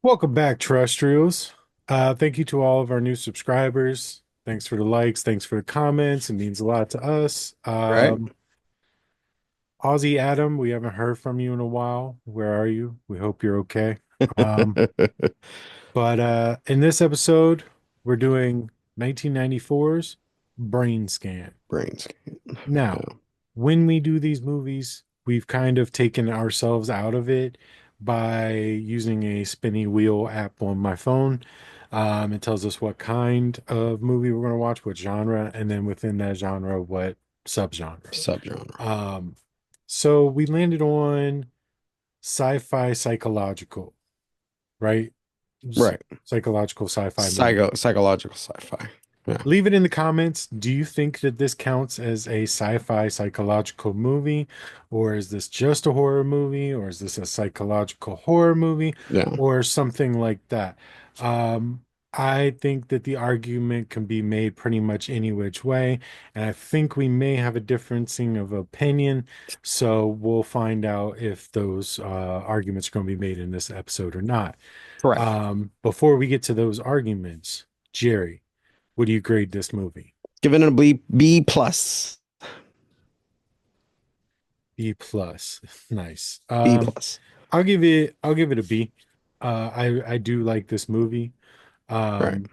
Welcome back, terrestrials. Thank you to all of our new subscribers. Thanks for the likes. Thanks for the comments. It means a lot to us. Right? Aussie Adam, we haven't heard from you in a while. Where are you? We hope you're okay. Um, but in this episode, we're doing 1994's Brain Scan. Brainscan. Now, Yeah. when we do these movies, we've kind of taken ourselves out of it by using a spinny wheel app on my phone. It tells us what kind of movie we're going to watch, what genre, and then within that genre, what subgenre. Subgenre. Um, so we landed on sci-fi psychological, right? Right. Psychological sci-fi movie. Psychological sci-fi. Yeah. Leave it in the comments. Do you think that this counts as a sci-fi psychological movie, or is this just a horror movie, or is this a psychological horror movie, Yeah. or something like that? Um, I think that the argument can be made pretty much any which way, and I think we may have a differencing of opinion. So we'll find out if those arguments are going to be made in this episode or not. Correct. Before we get to those arguments, Jerry. Would you grade this movie? Giving it a B plus. B plus. Nice. B plus. I'll give it a B. I do like this movie. Right. Um,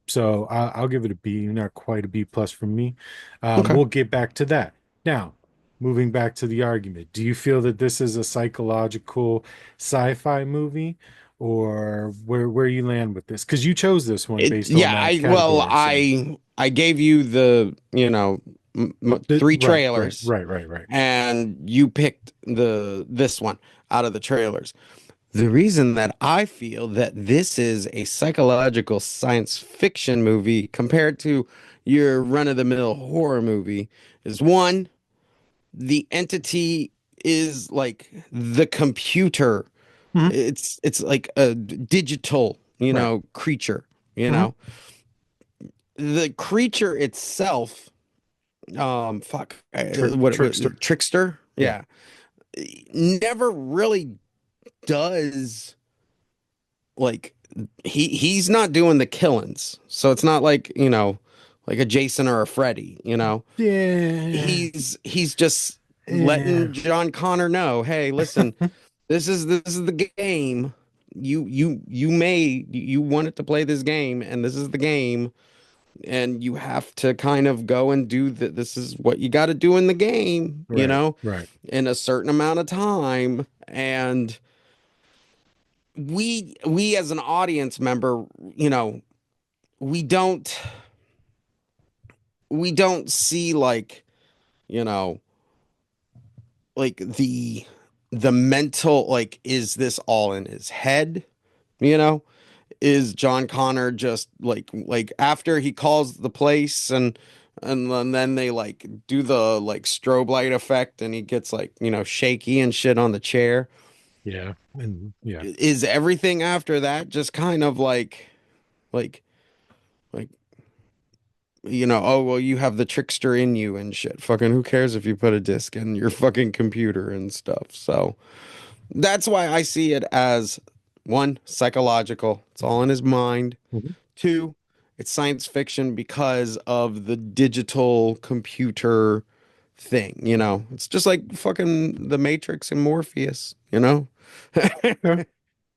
so I'll give it a B, not quite a B plus from me. Okay. We'll get back to that. Now, moving back to the argument, do you feel that this is a psychological sci-fi movie, or where you land with this? Because you chose this one based on Yeah, that I well category. So I gave you the, three right, trailers, right, right, right. and you picked the this one out of the trailers. The reason that I feel that this is a psychological science fiction movie compared to your run-of-the-mill horror movie is one, the entity is like the computer. Mhm. It's like a digital, Right. creature, you Mhm. know. The creature itself, fuck, Trickster. Trickster? Yeah. Yeah. Never really does like he's not doing the killings. So it's not like, like a Jason or a Freddy. Yeah. He's just Yeah. letting John Connor know, "Hey, listen, this is the game. You wanted to play this game and this is the game and you have to kind of go and do that. This is what you got to do in the game, Right. Right. in a certain amount of time." And we as an audience member, we don't we don't see like, you know, like the mental, like, is this all in his head? You know, is John Connor just like after he calls the place and then they like do the like strobe light effect and he gets like, shaky and shit on the chair. Yeah. And yeah. Is everything after that just kind of like like oh well, you have the trickster in you and shit. Fucking who cares if you put a disc in your fucking computer and stuff. So that's why I see it as one, psychological. It's all in his mind. Mhm. Two, it's science fiction because of the digital computer thing, It's just like fucking the Matrix and Morpheus. Okay. All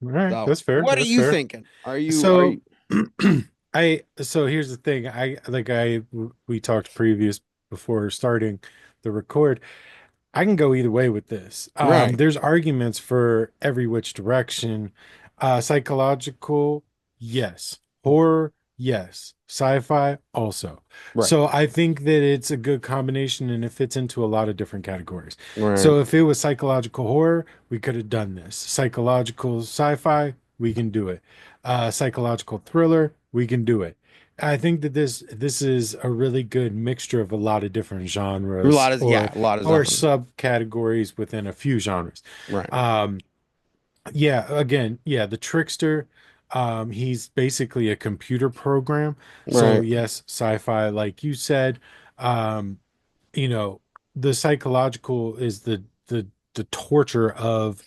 right. So, That's fair. what are That's you fair. thinking? Are you So so here's the thing. We talked previous before starting the record. I can go either way with this. right, There's arguments for every which direction. Psychological, yes. Horror, yes. Sci-fi, also. right, So I think that it's a good combination and it fits into a lot of different categories. right, So if it was psychological horror, we could have done this. Psychological sci-fi, we can do it. Psychological thriller, we can do it. I think that this is a really good mixture of a lot of different a genres lot of, yeah, or a lot of or genre, subcategories within a few genres. right, Um, yeah, again, yeah, the Trickster, he's basically a computer program. So right, yes, sci-fi, like you said. Um, you know, the psychological is the torture of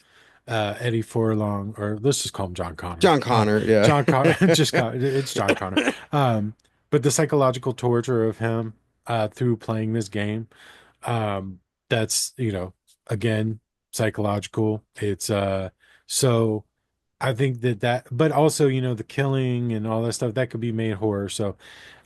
Eddie Furlong, or let's just call him John Connor. John Connor, yeah. John Connor, it's John Connor. But the psychological torture of him through playing this game, um, that's, again, psychological. It's so I think but also, the killing and all that stuff that could be made horror. So,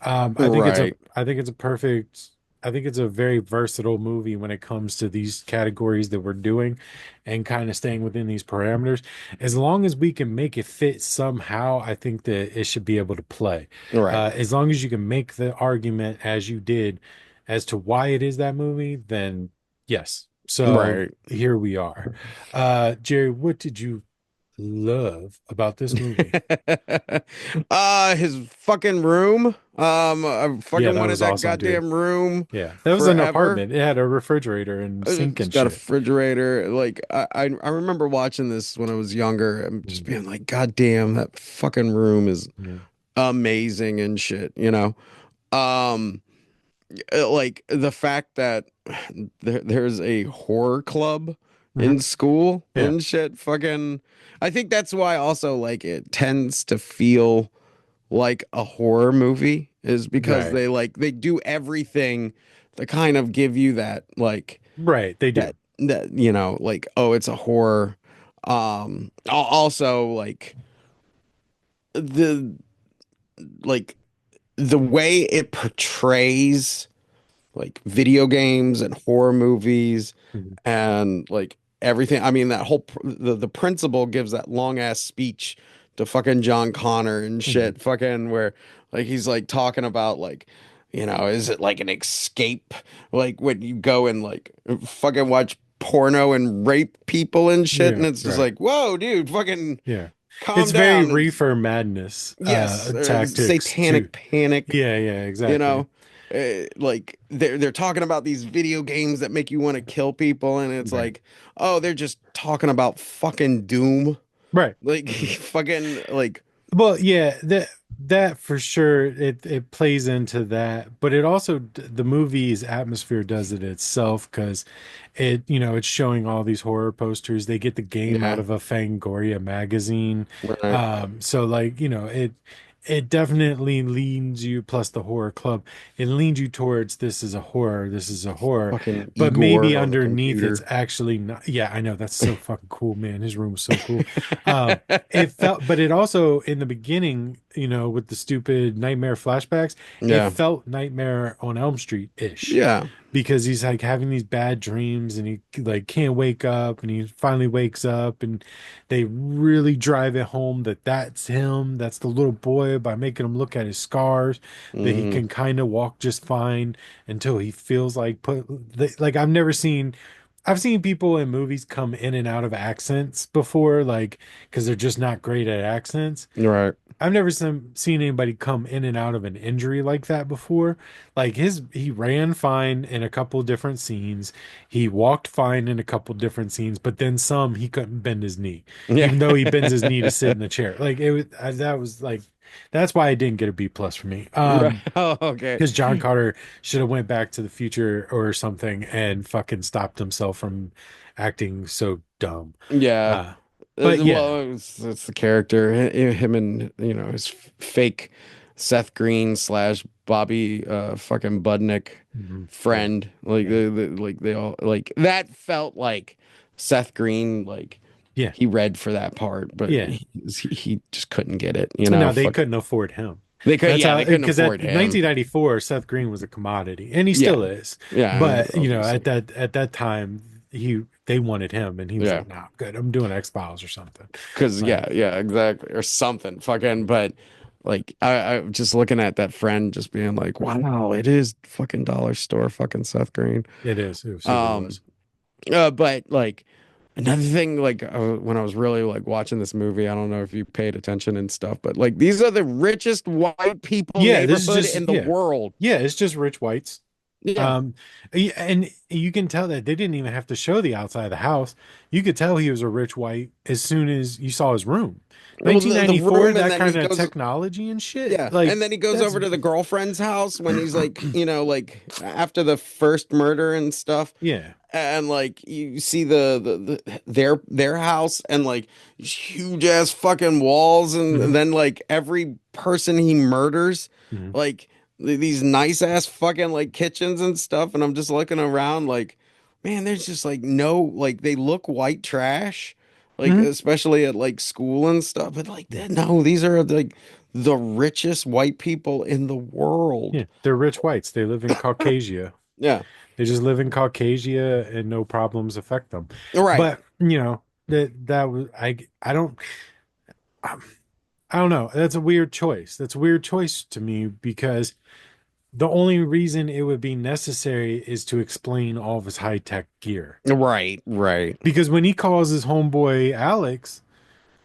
Right. I think it's a perfect, I think it's a very versatile movie when it comes to these categories that we're doing and kind of staying within these parameters. As long as we can make it fit somehow, I think that it should be able to play. Right. As long as you can make the argument as you did as to why it is that movie, then yes. So Right. here we are. Jerry, what did you love about this movie? His fucking room. I Yeah, fucking that wanted was that awesome, dude. goddamn room Yeah, that was an forever. apartment. It had a refrigerator and sink It's and got a shit. refrigerator. Like I remember watching this when I was younger and just Mhm. being like, God damn, that fucking room is Yeah. amazing and shit, you know? Um, like the fact that there's a horror club Mhm. in school Yeah. and shit, fucking I think that's why also like it tends to feel like a horror movie is because Right. they do everything to kind of give you that like Right. They do. that like oh it's a horror also the like the way it portrays like video games and horror movies Mhm. and like everything. I mean, that whole the principal gives that long ass speech to fucking John Connor and Mhm. shit, fucking where like he's like talking about like, is it like an escape? Like when you go and like fucking watch porno and rape people and shit, and Yeah. it's just Right. like, whoa, dude, fucking Yeah. It's calm very down. It's reefer madness yes, tactics too. satanic panic. Yeah, yeah, You exactly. know, like they're talking about these video games that make you want to kill people, and it's Right. like, oh, they're just talking about fucking Doom, Right. like Mhm. fucking like Well, yeah, that for sure it plays into that, but it also the movie's atmosphere does it itself because it's showing all these horror posters. They get the game out yeah, of a Fangoria magazine. right, So like, it definitely leans you, plus the horror club, it leans you towards this is a horror, this is a horror. fucking But maybe Igor on the underneath it's computer. actually not. Yeah, I know that's so fucking cool, man. His room was so cool. Um, it felt, but it also in the beginning, with the stupid nightmare flashbacks, it Yeah, felt Nightmare on Elm Street-ish yeah, because he's like having these bad dreams and he like can't wake up and he finally wakes up and they really drive it home that that's him, that's the little boy by making him look at his scars that he hmm can kind of walk just fine until he feels like like I've seen people in movies come in and out of accents before, like, because they're just not great at accents. right, I've never seen anybody come in and out of an injury like that before. Like he ran fine in a couple different scenes. He walked fine in a couple different scenes, but then some he couldn't bend his knee, yeah, even though he bends his knee to sit in the chair. Like that was like, that's why I didn't get a B plus for me. right. Oh, okay, Because John Carter should have went back to the future or something and fucking stopped himself from acting so dumb. yeah. Uh, but yeah. Well, it's the character, him and his fake Seth Green slash Bobby fucking Budnick Mhm. Yeah. friend. Like Yeah. they all like that felt like Seth Green like Yeah. he read for that part, but Yeah. he just couldn't get it. No, they Fuck. couldn't afford him. They could That's yeah how, they couldn't because at afford him. 1994, Seth Green was a commodity, and he Yeah, still is. yeah, But obviously. at that time, they wanted him, and he was Yeah, like, "Nah, good. I'm doing X-Files or something." because Like yeah exactly or something fucking but. Like I just looking at that friend, just being like, "Wow, it is fucking dollar store, fucking Seth Green." it is. It super Um, was. but like another thing, like when I was really like watching this movie, I don't know if you paid attention and stuff, but like these are the richest white people Yeah, this is neighborhood just in the yeah, world. yeah. It's just rich whites. Yeah. Um, and you can tell that they didn't even have to show the outside of the house. You could tell he was a rich white as soon as you saw his room. Well, the 1994, room, and that then he kind of goes, technology and shit, yeah, like and then he goes that's over to the girlfriend's house when he's like, like after the first murder and stuff. yeah. And like you see their house and like huge ass fucking walls, and Hmm. then like every person he murders, Hmm. like these nice ass fucking like kitchens and stuff. And I'm just looking around like, man, there's just like no, like they look white trash, like Hmm. especially at like school and stuff. But like Yeah. no, these are like the richest white people in the world. Yeah, they're rich whites. They live in Caucasia. Yeah, They just live in Caucasia and no problems affect them. right. But, that was um, I don't know. That's a weird choice. That's a weird choice to me because the only reason it would be necessary is to explain all of his high-tech gear. Right, right. Because when he calls his homeboy Alex,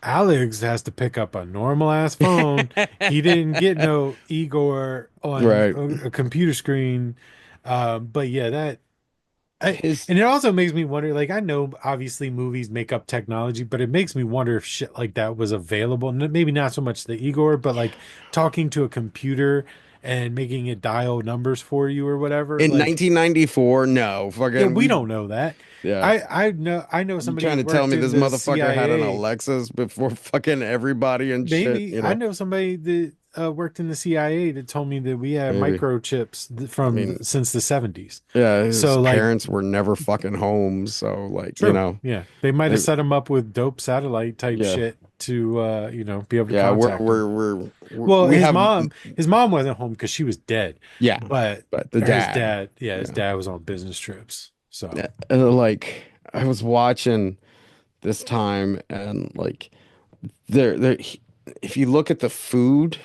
Alex has to pick up a normal ass phone. He didn't get no Igor on Right. a computer screen. But yeah, His and it also makes me wonder, like, I know obviously movies make up technology, but it makes me wonder if shit like that was available. Maybe not so much the Igor, but like talking to a computer and making it dial numbers for you or whatever. in Like, 1994, no, yeah, fucking we we, don't know that. yeah. I know You somebody trying to tell worked me in this the motherfucker had an CIA. Alexis before fucking everybody and shit, Maybe I know somebody that worked in the CIA that told me that we had Maybe. microchips I from mean, since the 70s. yeah, his So like, parents were never fucking home, so like, true. Yeah. They might have they, set him up with dope satellite type yeah, shit to be able to yeah, contact him. we Well, have, his mom wasn't home because she was dead. yeah, But but the his dad, dad, yeah, his yeah, dad was on business trips. So, yeah, like I was watching this time, and like there, if you look at the food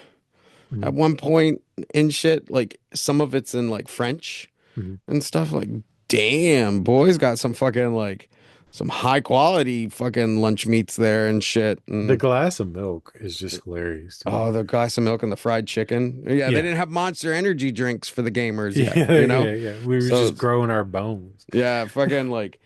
at mhm, one point and shit, like some of it's in like French mhm. and stuff. Like, damn, boys got some fucking like some high quality fucking lunch meats there and shit. The And glass of milk is just hilarious to me. oh, the glass of milk and the fried chicken. Yeah, they Yeah. didn't have Monster Energy drinks for the gamers yet, Yeah, yeah, yeah. We were So just growing our bones. yeah, fucking like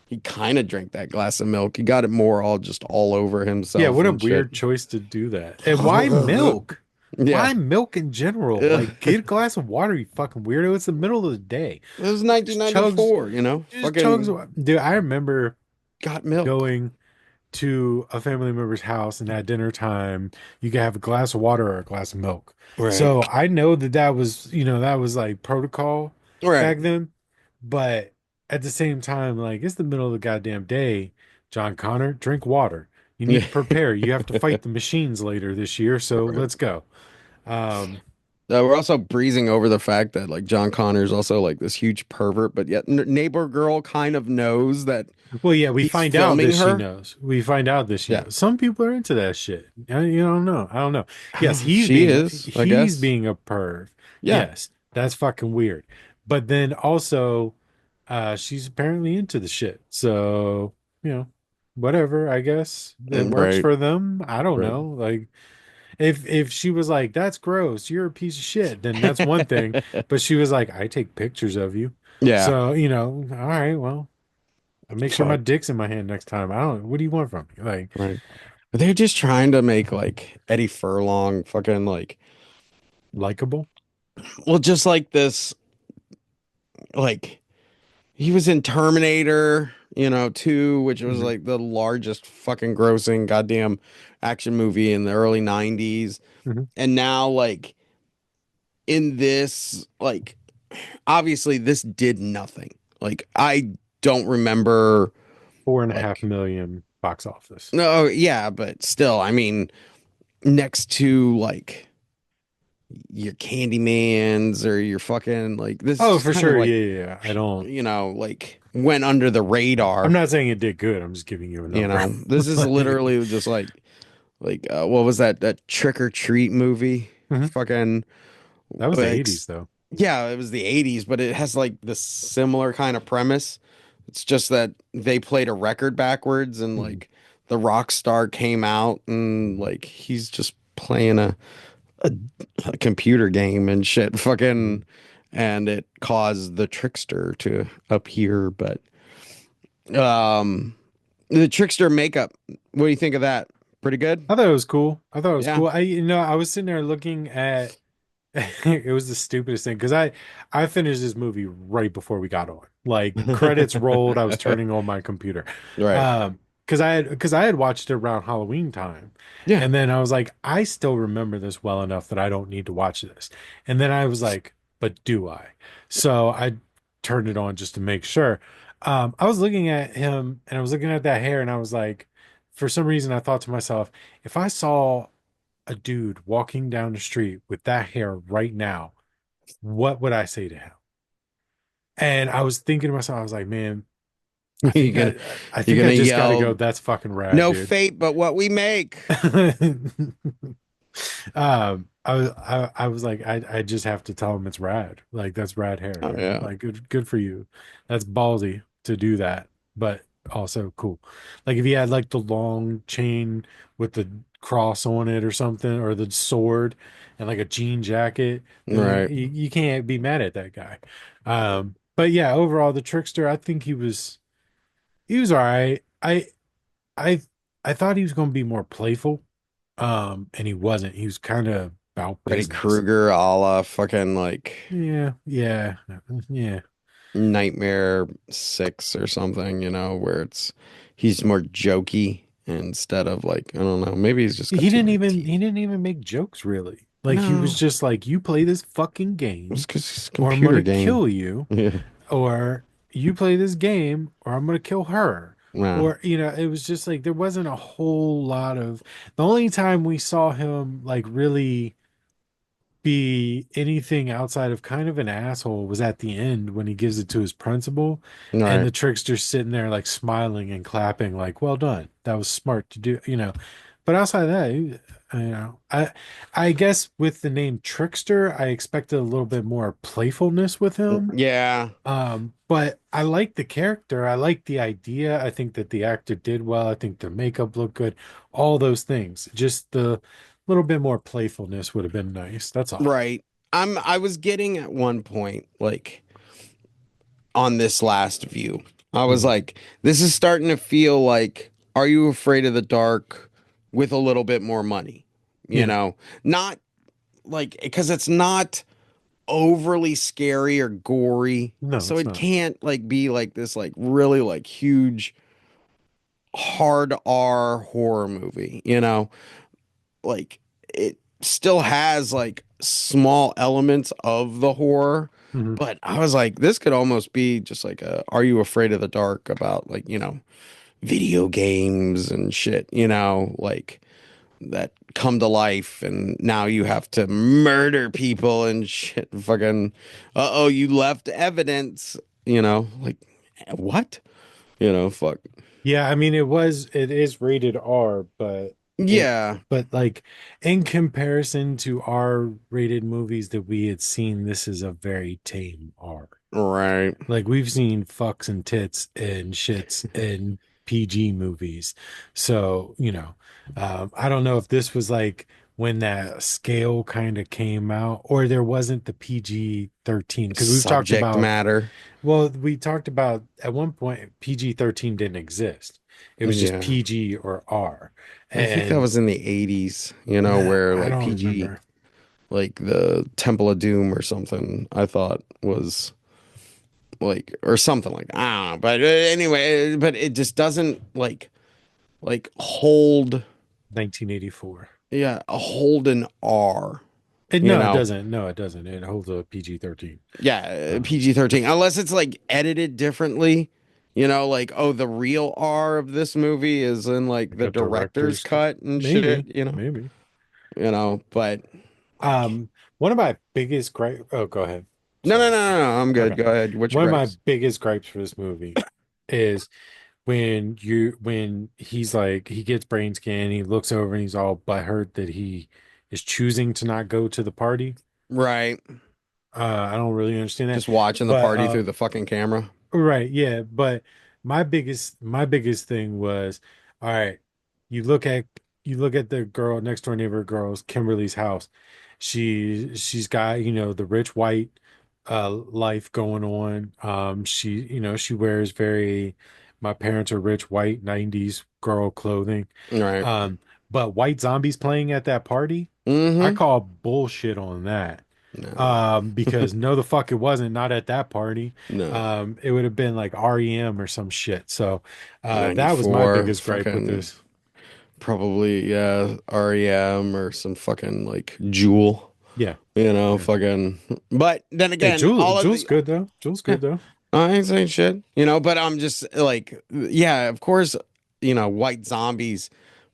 he kind of drank that glass of milk. He got it more all just all over Yeah, himself what a and shit. weird choice to do that. And why milk? Yeah. Why milk in general? Ugh. Like, get a glass of water, you fucking weirdo. It's the middle of the day. It was Just chugs, 1994, just chugs. fucking Dude, I remember got milk. going to a family member's house and at dinner time, you could have a glass of water or a glass of milk. Right. So I know that was like protocol Right. back then. But at the same time, like it's the middle of the goddamn day. John Connor, drink water. You need Yeah. to prepare. You have to fight the machines later this year, so let's go. Um, We're also breezing over the fact that like John Connor's also like this huge pervert, but yet neighbor girl kind of knows that well, yeah, we he's find out that filming she her. knows. We find out that she Yeah, knows. Some people are into that shit. You don't know. I don't know. Yes, he's she being is, I he's guess. being a perv. Yeah, Yes, that's fucking weird. But then also, she's apparently into the shit. So, whatever, I guess it works right, for them. I don't right. know. Like if she was like, "That's gross, you're a piece of shit," then that's one thing. But she was like, "I take pictures of you." Yeah, So, all right, well, I make sure my fuck, dick's in my hand next time. I don't, what do you want from me? Like, right. They're just trying to make like Eddie Furlong fucking like, likable. well, just like this, like he was in Terminator, 2, which was Hmm. like the largest fucking grossing goddamn action movie in the early 90s. Hmm. And now like in this, like obviously this did nothing. Like I don't remember 4.5 like million box office. no, yeah, but still, I mean, next to like your Candymans or your fucking like this Oh, just for kind of sure. like Yeah, yeah, yeah. I don't, like went under the I'm radar. not saying it did good. I'm just giving you a number. This is Like, literally just like what was that Trick or Treat movie? mhm. Fucking That was the like 80s though. yeah, it was the 80s, but it has like the similar kind of premise. It's just that they played a record backwards, and Mhm. like the rock star came out, and like he's just playing a, a computer game and shit. Mhm. Fucking and it caused the Trickster to appear. But um, the Trickster makeup, what do you think of that? Pretty good? I thought it was cool. I thought it was Yeah. cool. I was sitting there looking at it was the stupidest thing because I finished this movie right before we got on. Like credits rolled, I was turning on my computer. Right. Because I had watched it around Halloween time. Yeah. And then I was like, I still remember this well enough that I don't need to watch this. And then I was like, but do I? So I turned it on just to make sure. I was looking at him and I was looking at that hair and I was like, for some reason I thought to myself, if I saw a dude walking down the street with that hair right now, what would I say to him? And I was thinking to myself, I was like, man, You're gonna I you're think I gonna just got to yell, go. That's fucking rad, no dude. fate but what we make. I was like, I just have to tell him it's rad. Like that's rad hair, Oh dude. yeah. Like good for you. That's ballsy to do that, but also cool. Like if he had like the long chain with the cross on it or something, or the sword and like a jean jacket, then Right. you can't be mad at that guy. But yeah, overall, the trickster, I think he was all right. I I thought he was going to be more playful. And he wasn't. He was kind of about Freddy business. Krueger a la fucking like Yeah, yeah, yeah. Nightmare 6 or something, where he's more jokey instead of like, I don't know, maybe he's just got too many teeth. He didn't even make jokes really. Like he was No, just like, you play this fucking it's game, because it's a or I'm computer gonna game. kill you, Yeah. or you play this game, or I'm gonna kill her. Nah. Or, it was just like there wasn't a whole lot of the only time we saw him like really be anything outside of kind of an asshole was at the end when he gives it to his principal and Right. the trickster's sitting there like smiling and clapping like well done, that was smart to do. But outside of that I guess with the name Trickster I expected a little bit more playfulness with him. Yeah. But I like the character, I like the idea, I think that the actor did well, I think the makeup looked good, all those things, just the little bit more playfulness would have been nice, that's all. Right. I was getting at one point, like on this last view, I was Mhm. like, this is starting to feel like Are You Afraid of the Dark with a little bit more money? You Yeah. know, not like because it's not overly scary or gory. No, So it's it not. can't like be like this like really like huge hard R horror movie. Like it still has like small elements of the horror, Hmm. but I was like this could almost be just like a Are You Afraid of the Dark about like, video games and shit, like that come to life and now you have to murder people and shit. Fucking, uh-oh, you left evidence, like what? Fuck. Yeah, I mean it is rated R, Yeah, but like in comparison to R rated movies that we had seen, this is a very tame R. right. Like we've seen fucks and tits and shits in PG movies. So, I don't know if this was like when that scale kind of came out or there wasn't the PG-13 because we've talked Subject about, matter. well, we talked about at one point PG-13 didn't exist. It was just Yeah. PG or R. I think that And was in the 80s, where I like don't PG, remember. like the Temple of Doom or something, I thought was like, or something like that. I don't know. But anyway, but it just doesn't like hold, 1984. yeah, hold an R, you No, it know? doesn't. No, it doesn't. It holds a PG-13. Yeah, Um, PG-13, unless it's like edited differently, like, oh, the real R of this movie is in like like the a director's director's cut. cut and shit, Maybe, maybe. but like, Um, One of my biggest gripe. Oh, go ahead. no, no, Sorry. no, no, no, I'm good. Okay. Go ahead. What's your One of my gripes? biggest gripes for this movie is when he's like he gets brain scan, he looks over and he's all butthurt that he is choosing to not go to the party. Right. I don't really understand that, Just watching the but party through the fucking camera. right, yeah, but my biggest thing was, all right, you look at you look at the girl next door neighbor girl's Kimberly's house. She's got, the rich white life going on. She, she wears very, my parents are rich white 90s girl clothing. Right. Um, but white zombies playing at that party, I Mm-hmm. call bullshit on that. No. Because no, the fuck it wasn't, not at that party. No. It would have been like REM or some shit. So, that was my 94 biggest gripe with fucking this. probably yeah, REM or some fucking like Jewel, Yeah. Yeah. fucking. But then Hey, again, all of Jules the good though. Jules yeah, good though. I ain't saying shit, but I'm just like, yeah, of course, white zombies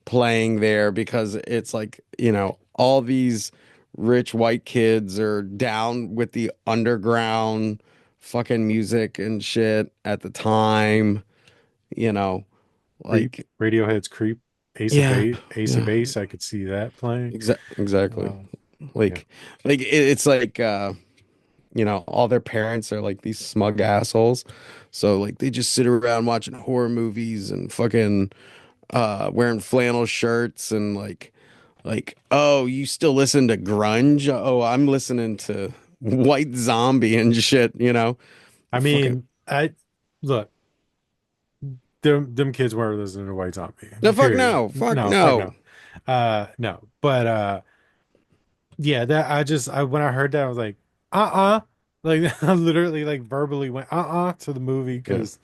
playing there because it's like, all these rich white kids are down with the underground fucking music and shit at the time, you know, Creep, like, Radiohead's Creep, yeah, Ace of yeah, Base. I could see that playing. exactly. Uh, yeah. Like it's like, all their parents are like these smug assholes. So like they just sit around watching horror movies and fucking wearing flannel shirts and like, oh, you still listen to grunge? Oh, I'm listening to White Zombie and shit, I Fucking mean, I look, them kids weren't listening to White Zombie. no, fuck Period. no. Fuck No, fuck no. no. No. But yeah, that I when I heard that I was like, like I literally like verbally went to the movie Yeah. because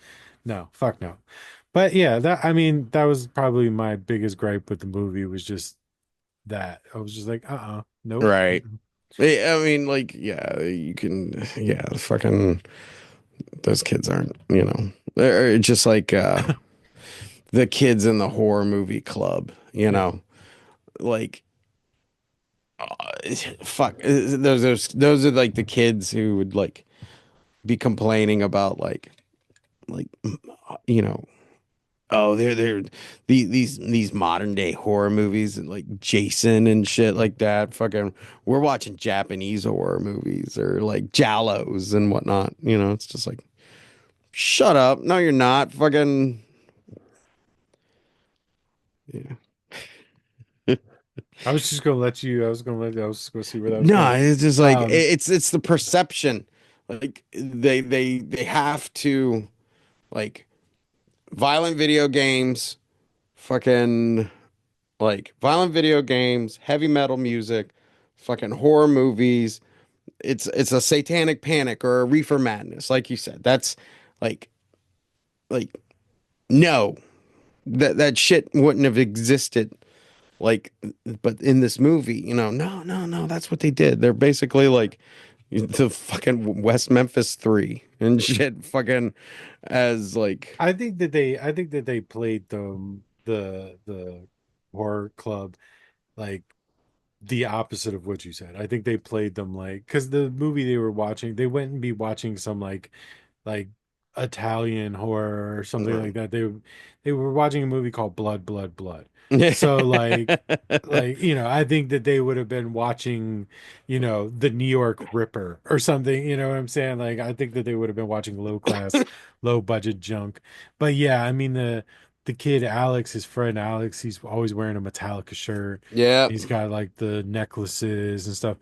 no, fuck no. But yeah, that I mean, that was probably my biggest gripe with the movie was just that. I was just like, nope. Right. I mean, like, yeah, you can, yeah, fucking, those kids aren't, they're just like the kids in the horror movie club, Yeah. like, fuck, those are like the kids who would like be complaining about like, you know, oh, they're these modern day horror movies and like Jason and shit like that. Fucking, we're watching Japanese horror movies or like Jallos and whatnot. It's just like, shut up. No, you're not. Fucking, yeah. I was gonna let you, I was just gonna see where that was No, going. it's just like Um, it's the perception. Like they have to like violent video games, fucking like violent video games, heavy metal music, fucking horror movies. It's a satanic panic or a reefer madness, like you said. That's like like no, that shit wouldn't have existed. Like, but in this movie, no, no, no, that's what they did. They're basically like the fucking West Memphis Three and shit, fucking as like, I think that they played the horror club like the opposite of what you said. I think they played them like because the movie they were watching, they went and be watching some like Italian horror or something like that. They were watching a movie called Blood, Blood, Blood. So like I think that they would have been watching, the New York Ripper or something, you know what I'm saying? Like I think that they would have been watching low class, low budget junk. But yeah, I mean the kid Alex, his friend Alex, he's always wearing a Metallica shirt. yeah, He's got like the necklaces and stuff.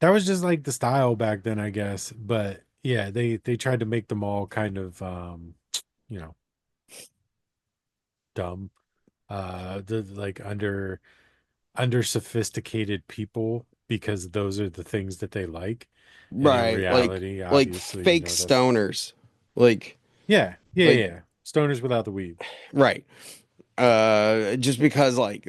That was just like the style back then, I guess. But yeah, they tried to make them all kind of you know, dumb. The like under sophisticated people because those are the things that they like. And in right, reality, like obviously, fake that's stoners, like like yeah. Stoners without the weed. right. Just because like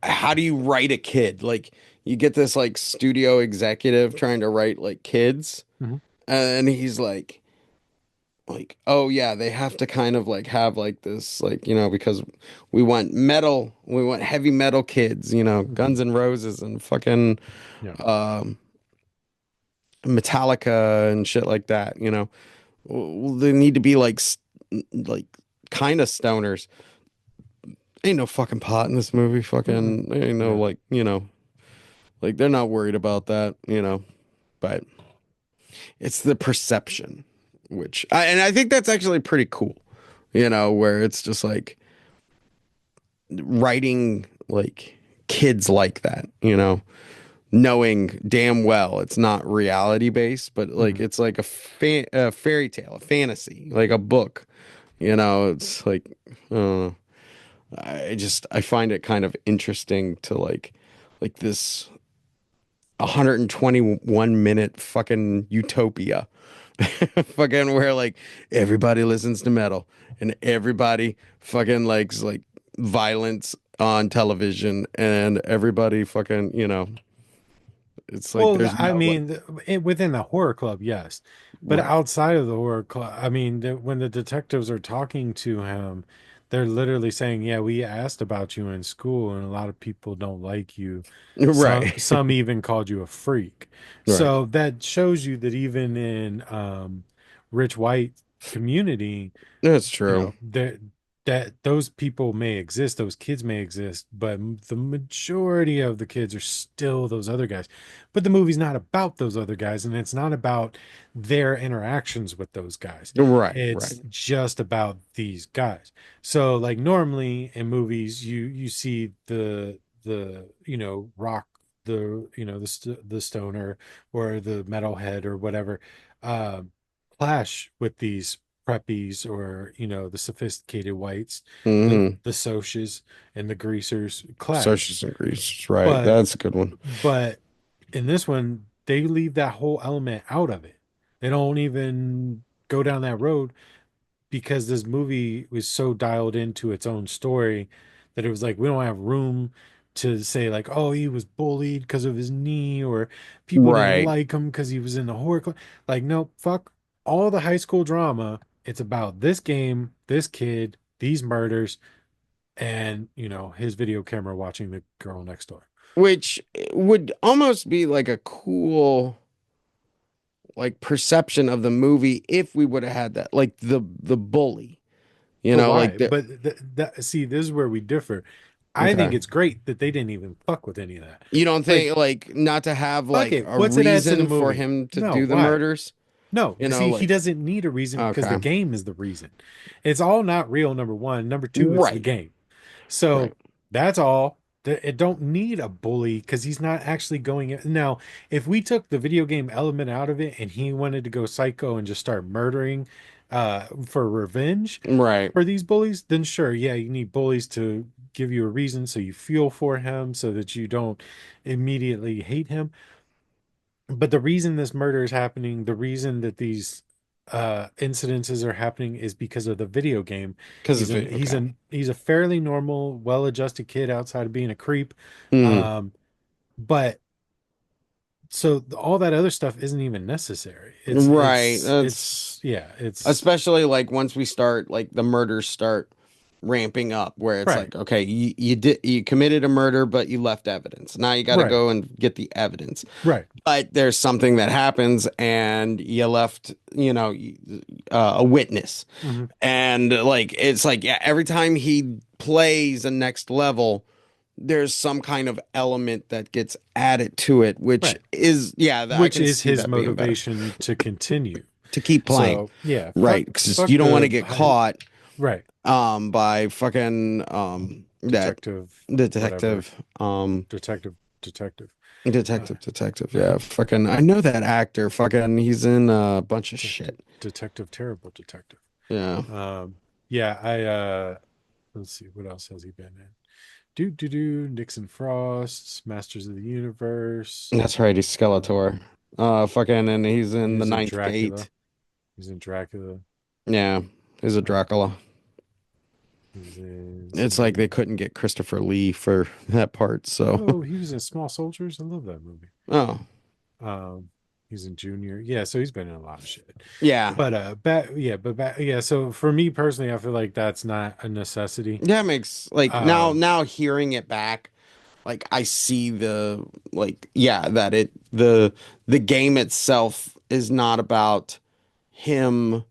how do you write a kid? Like you get this like studio executive trying to write like kids, Hmm. and he's like, oh yeah, they have to kind of like have like this like, because we want heavy metal kids, Hmm. Guns N' Roses and fucking Yeah. um Metallica and shit like that, Well, they need to be like kind of stoners. Ain't no fucking pot in this movie. Mm-mm. Fucking ain't no Yeah. like, like they're not worried about that, but it's the perception, and I think that's actually pretty cool, where it's just like writing like kids like that, knowing damn well it's not reality based, but like Mhm. it's like a fairy tale, a fantasy, like a book. It's like uh, I find it kind of interesting to like this 121-minute fucking utopia. Fucking where like everybody listens to metal and everybody fucking likes like violence on television and everybody fucking, it's like Well, there's I no like mean, within the horror club, yes, but right. outside of the horror club, I mean, when the detectives are talking to him, they're literally saying, "Yeah, we asked about you in school, and a lot of people don't like you. Some Right. some even called you a freak." Right. So that shows you that even in rich white community, That's you true. know that those people may exist, those kids may exist, but the majority of the kids are still those other guys. But the movie's not about those other guys, and it's not about their interactions with those guys. Right, right. It's just about these guys. So like normally in movies you see the rock, the stoner or the metalhead or whatever, um clash with these preppies, or the sophisticated whites, the Mm-hmm. the socias and the greasers clash. Socials and Greece. Right. but That's a good one. but in this one they leave that whole element out of it. They don't even go down that road, because this movie was so dialed into its own story that it was like we don't have room to say like, oh, he was bullied because of his knee, or people didn't Right. like him because he was in the horror club. Like, no, fuck all the high school drama. It's about this game, this kid, these murders, and his video camera watching the girl next door. Which would almost be like a cool like perception of the movie if we would have had that. Like the bully. But Like why? the But see, this is where we differ. I think okay. it's great that they didn't even fuck with any of that. You don't Like, think like not to have fuck like it. a What's it add to the reason for movie? him to No, do the why? murders? No, see, he Like doesn't need a reason because the okay. game is the reason. It's all not real, number one. Number two, it's the Right. game. Right. So that's all. It don't need a bully because he's not actually going in. Now, if we took the video game element out of it and he wanted to go psycho and just start murdering for revenge Right. for these bullies, then sure, yeah, you need bullies to give you a reason so you feel for him so that you don't immediately hate him. But the reason this murder is happening, the reason that these incidences are happening is because of the video game. Because He's of an it. he's Okay. an he's a fairly normal, well-adjusted kid outside of being a creep. Mm. Um, but so all that other stuff isn't even necessary. It's Right. it's That's it's yeah, it's especially like once we start like the murders start ramping up where it's right, like okay you committed a murder but you left evidence, now you got to right, go and get the evidence, right. but there's something that happens and you left a witness, Hmm. and like it's like yeah, every time he plays a next level there's some kind of element that gets added to it, which Right. is yeah, I Which can is see his that being better motivation to continue. to keep playing. So yeah, Right, because you fuck don't want to the get caught right. by fucking that Detective, the whatever. detective Detective, detective. Uh, detective, yeah, fucking I know that actor, fucking he's in a bunch of shit. Detective, terrible detective. Yeah, Um, yeah, let's see, what else has he been in? Nixon Frost, Masters of the Universe. that's right, he's Skeletor. Um, Fucking and he's in the he's in Ninth Dracula. Gate. He's in Dracula. Yeah, he's a Uh, Dracula. he's in It's like they some. couldn't get Christopher Lee for that part, so Oh, he was in Small Soldiers. I love that movie. oh Um, he's in Junior. Yeah, so he's been in a lot of shit. yeah. But yeah. So for me personally, I feel like that's not a necessity. That makes like Um, now hearing it back, like I see the like yeah that the game itself is not about him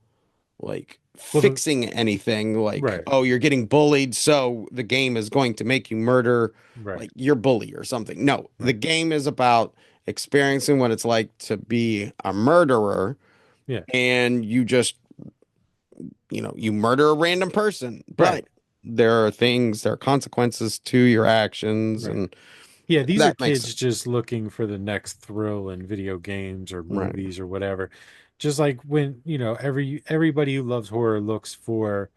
like well, fixing anything like right, oh you're getting bullied so the game is going to make you murder right, like your bully or something. No, the right. game is about experiencing what it's like to be a murderer, Yeah, and you just you murder a random person, right, but there are consequences to your actions, right. and Yeah, these are That makes kids sense. just looking for the next thrill in video games or Right. movies or whatever. Just like when, everybody who loves horror looks for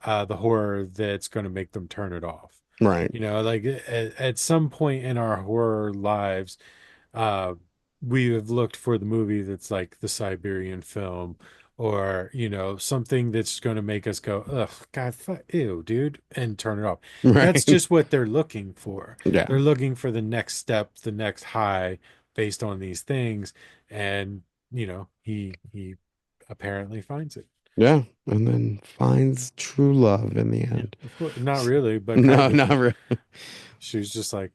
the horror that's going to make them turn it off. Right. Like at some point in our horror lives, uh, we have looked for the movie that's like the Siberian film or, something that's going to make us go, ugh, God, ew, dude, and turn it off. That's Right. just what they're looking for. Yeah. They're looking for the next step, the next high based on these things. And, he apparently finds it. Yeah. And then finds true love in the Yeah, end. of course. Not really, but kind No, of. not really. She was just like,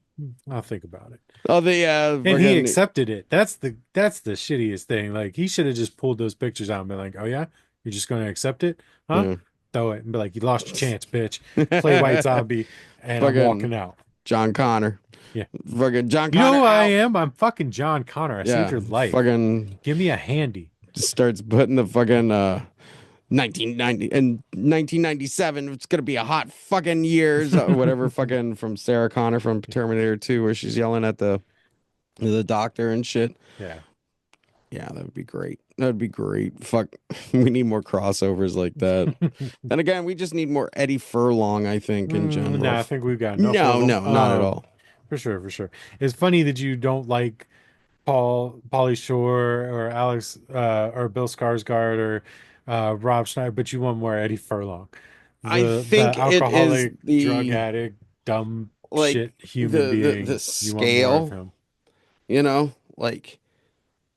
I'll think about it." Oh, the And he fucking accepted it. That's the shittiest thing. Like he should have just pulled those pictures out and been like, "Oh yeah, you're just going to accept it, huh? yeah. Throw it and be like, you lost your chance, bitch. Play White Zombie, and I'm Fucking walking out." John Connor. Yeah. Fucking John You know Connor who I out. am? I'm fucking John Connor. I saved Yeah. your life. Fucking Give me a handy. just starts putting the fucking 1990 and 1997, it's gonna be a hot fucking years, whatever, fucking from Sarah Connor from Terminator 2, where she's yelling at the doctor and shit. Yeah. Yeah, that would be great. That would be great. Fuck, we need more crossovers like that. And again, we just need more Eddie Furlong, I think, in No, general. I think we've got enough of No, them. no, not at all. For sure, for sure. It's funny that you don't like Pauly Shore or Alex or Bill Skarsgård or Rob Schneider, but you want more Eddie Furlong, I the think it is alcoholic, drug the addict, dumb like shit human the being. You want more of scale, him. like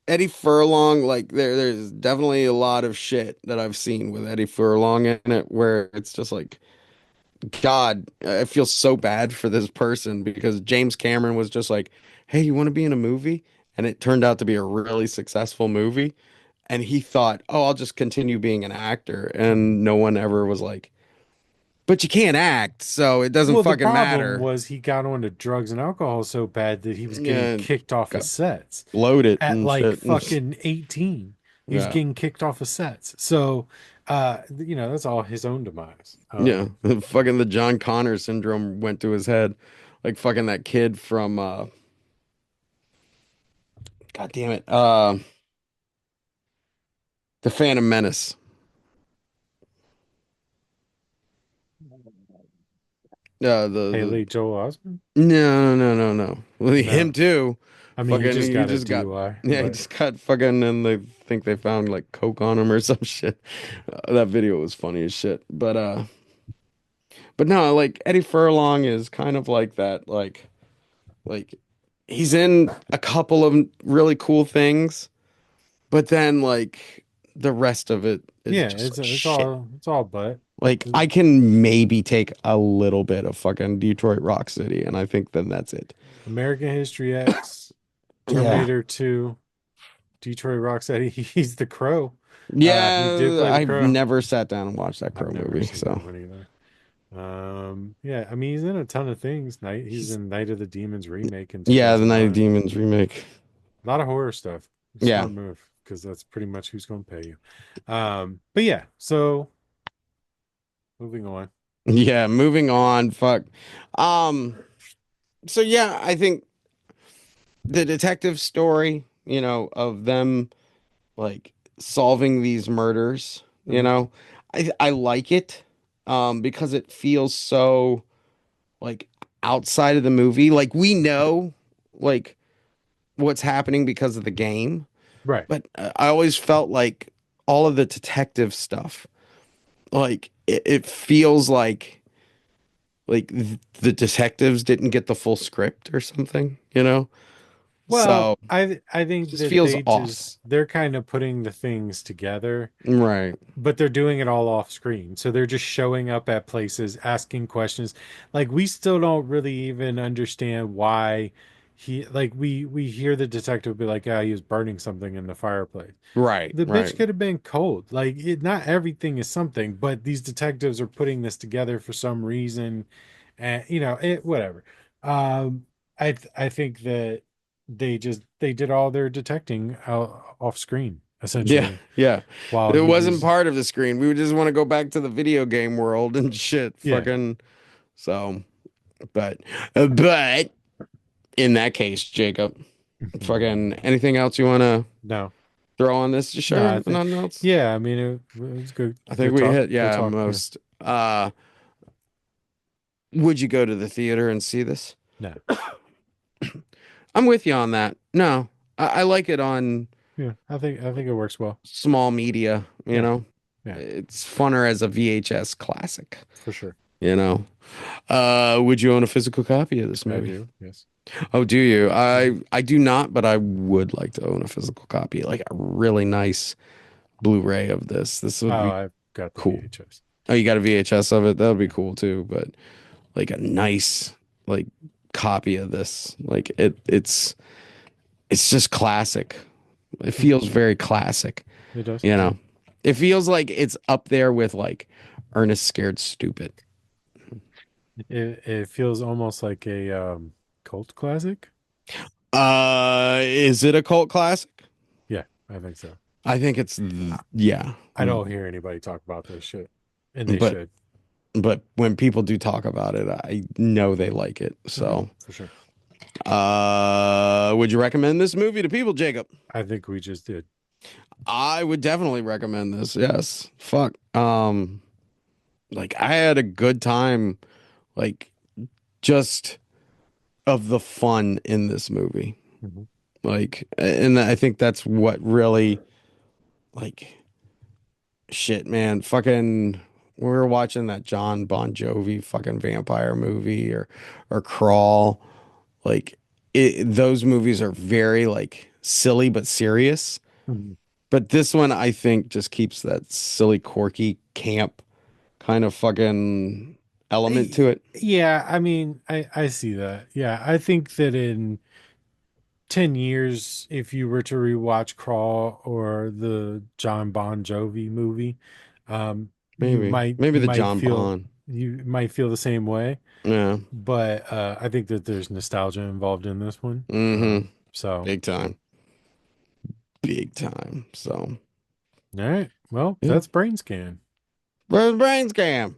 Eddie Furlong, like there's definitely a lot of shit that I've seen with Eddie Furlong in it where it's just like, God, I feel so bad for this person because James Cameron was just like, hey, you want to be in a movie? And it turned out to be a really successful movie. And he thought, oh, I'll just continue being an actor. And no one ever was like, but you can't act, so it doesn't Well, the fucking problem matter. was he got onto drugs and alcohol so bad that he was getting Yeah, kicked off of got sets bloated at and like shit. fucking 18. He was Yeah. getting kicked off of sets. So, that's all his own demise. Yeah. Fucking the John Connor syndrome went to his head. Like fucking that kid from God damn it. The Phantom Menace. The Haley Joel Osment? no, no, no, no, no. Well, him No. too. I mean, he Fucking just he got a just got DUI, yeah, he but just got fucking and they think they found like coke on him or some shit. That video was funny as shit. But no, like Eddie Furlong is kind of like that like he's in a couple of really cool things, but then like the rest of it is yeah, just it's like it's shit. all it's all but Like I can maybe take a little bit of fucking Detroit Rock City, and I think then that's it. American History X, Yeah. Terminator 2, Detroit Rocksteady. He's the Crow. He did Yeah, play the I've Crow. never sat down and watched that I've Crow never movie, seen that so one either. Yeah, I mean he's in a ton of things. He's he's in Night of the Demons remake in yeah, the Night of 2009. Demons remake. A lot of horror stuff. Yeah. Smart move because that's pretty much who's going to pay you. But yeah, so moving on. Yeah, moving on. Fuck. Um, so yeah, I think the detective story, of them like solving these murders, Mhm. I like it because it feels so like outside of the movie. Like we know like what's happening because of the game, Right. but I always felt like all of the detective stuff, like it feels like the detectives didn't get the full script or something. Well, So I it think just that feels off. they're kind of putting the things together, Right. but they're doing it all off screen. So they're just showing up at places, asking questions. Like we still don't really even understand why we hear the detective be like, "Yeah, he was burning something in the fireplace." Right. The bitch Right. could have been cold. Not everything is something, but these detectives are putting this together for some reason, and whatever. I think that they did all their detecting off screen Yeah. essentially Yeah. while It he wasn't was. part of the screen. We would just want to go back to the video game world and shit. Yeah. Fucking so but but In that case, Jacob, fucking anything else you want to No, throw on this? no, Sure, I think, nothing else. yeah, I mean, it was good, I think we hit, good yeah, talk. Yeah, most. Would you go to the theater and see this? no, I'm with you on that. No, I like it on yeah, I think it works well. small media, you Yeah, know. yeah, It's funner as a VHS classic, for sure. you know. Would you own a physical copy of this I movie? do. Yes. Oh, do you? Hmm. I do not, but I would like to own a physical copy, like a really nice Blu-ray of this. This would Oh, be I've got the cool. VHS. Oh, you got a VHS of it? That would be Yeah. cool too, but like a nice like copy of this. Like it's just classic. It Hmm. feels very classic, It does. you Yeah. know. It feels like it's up there with like Ernest Scared Stupid. It feels almost like a cult classic. Is it a cult classic? Yeah, I think so. I think it's I, yeah. I don't hear anybody talk about this shit, and they But should. when people do talk about it, I know they like it. Hmm. So, For sure. would you recommend this movie to people, Jacob? I think we just did. I would definitely recommend this. Yes. Fuck. Like I had a good time, like just of the fun in this movie. Hmm. Like, and I think that's what really, like, shit, man. Fucking, we were watching that John Bon Jovi fucking vampire movie or Crawl. Like, those movies are very like silly but serious. Hmm. But this one, I think, just keeps that silly, quirky, camp kind of fucking element to it. Yeah, I mean, I see that. Yeah, I think that in 10 years, if you were to rewatch Crawl or the John Bon Jovi movie, Maybe the John Bon. you might feel the same way. Yeah. But I think that there's nostalgia involved in this one. Mm-hmm. So, Big time. Big time. So, all right. Well, yeah. that's Brain Scan. Where's Brainscan?